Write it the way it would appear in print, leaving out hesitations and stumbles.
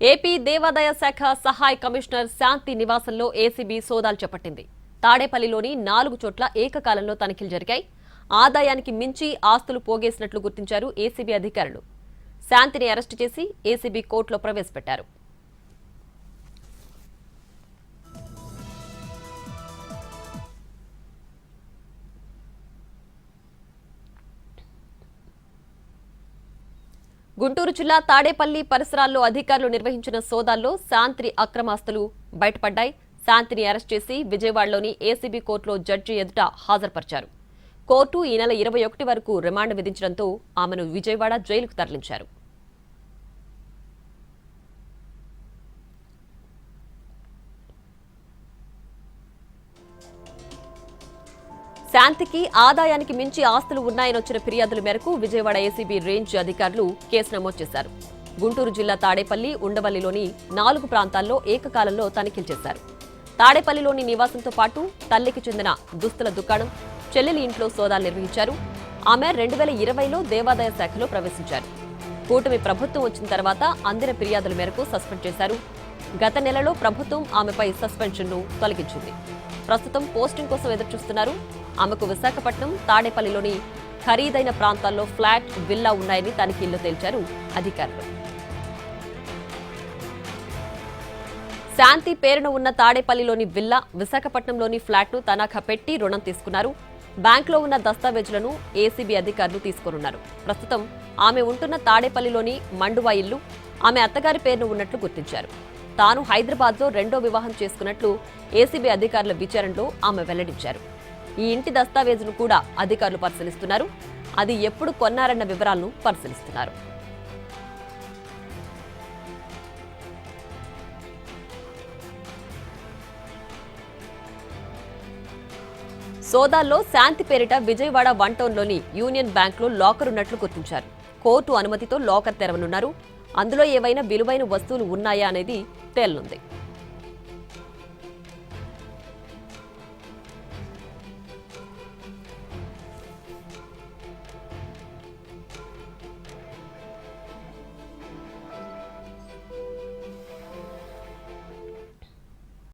AP దేవాదాయ శాఖ సహాయ కమిషనర్ శాంతి నివాసంలో ఏసీబీ సోదాలు చేపట్టింది. తాడేపల్లిలోని 4 చోట్ల ఏకకాలంలో తనిఖీలు జరిగాయి. ఆదాయానికి మించి ఆస్తులు పోగేసినట్లు గుర్తించారు ఏసీబీ అధికారులు. శాంతిని అరెస్టు చేసి ఏసీబీ కోర్టులో ప్రవేశపెట్టారు. గుంటూరు జిల్లా తాడేపల్లి పరిసరాల్లో అధికారులు నిర్వహించిన సోదాల్లో శాంతి అక్రమాస్తులు బయటపడ్డాయి. శాంతిని అరెస్ట్ చేసి విజయవాడలోని ఏసీబీ కోర్టులో జడ్జి ఎదుట హాజరుపరిచారు. కోర్టు ఈ నెల 21 వరకు రిమాండ్ విధించడంతో ఆమెను విజయవాడ జైలుకు తరలించారు. శాంతికి ఆదాయానికి మించి ఆస్తులు ఉన్నాయని వచ్చిన ఫిర్యాదుల మేరకు విజయవాడ ఏసీబీ రేంజ్ అధికారులు కేసు నమోదు చేశారు. గుంటూరు జిల్లా తాడేపల్లి, ఉండవల్లిలోని 4 ప్రాంతాల్లో ఏకకాలంలో తనిఖీలు చేశారు. తాడేపల్లిలోని నివాసంతో పాటు తల్లికి చెందిన దుస్తుల దుకాణం, చెల్లెలి ఇంట్లో సోదాలు నిర్వహించారు. ఆమె 2020లో దేవాదాయ శాఖలో ప్రవేశించారు. కూటమి ప్రభుత్వం వచ్చిన తర్వాత అందిన ఫిర్యాదుల మేరకు సస్పెండ్ చేశారు. గత నెలలో ప్రభుత్వం ఆమెపై సస్పెన్షన్ను తొలగించింది. ప్రస్తుతం పోస్టింగ్ కోసం ఎదురుచూస్తున్నారు. ఆమెకు విశాఖపట్నం, తాడేపల్లిలోని ఖరీదైన ప్రాంతాల్లో ఫ్లాట్, విల్లా ఉన్నాయని తనిఖీల్లో తేల్చారు అధికారులు. శాంతి పేరున ఉన్న తాడేపల్లిలోని విల్లా, విశాఖపట్నంలోని ఫ్లాట్ను తనఖా పెట్టి రుణం తీసుకున్నారు. బ్యాంకులో ఉన్న దస్తావేజులను ఏసీబీ అధికారులు తీసుకున్నారు. ప్రస్తుతం ఆమె ఉంటున్న తాడేపల్లిలోని మండువా ఇల్లు ఆమె అత్తగారి పేరున ఉన్నట్లు గుర్తించారు. తాను హైదరాబాద్లో 2వ వివాహం చేసుకున్నట్లు ఏసీబీ అధికారుల విచారణలో ఆమె వెల్లడించారు. ఈ ఇంటి దస్తావేజును కూడా అధికారులు పరిశీలిస్తున్నారు. అది ఎప్పుడు కొన్నారన్న వివరాలను పరిశీలిస్తున్నారు. సోదాల్లో శాంతి పేరిట విజయవాడ 1 టౌన్లోని యూనియన్ బ్యాంకులో లాకర్ ఉన్నట్లు గుర్తించారు. కోర్టు అనుమతితో లాకర్ తెరవనున్నారు. అందులో ఏవైనా విలువైన వస్తువులు ఉన్నాయా అనేది తేలనుంది.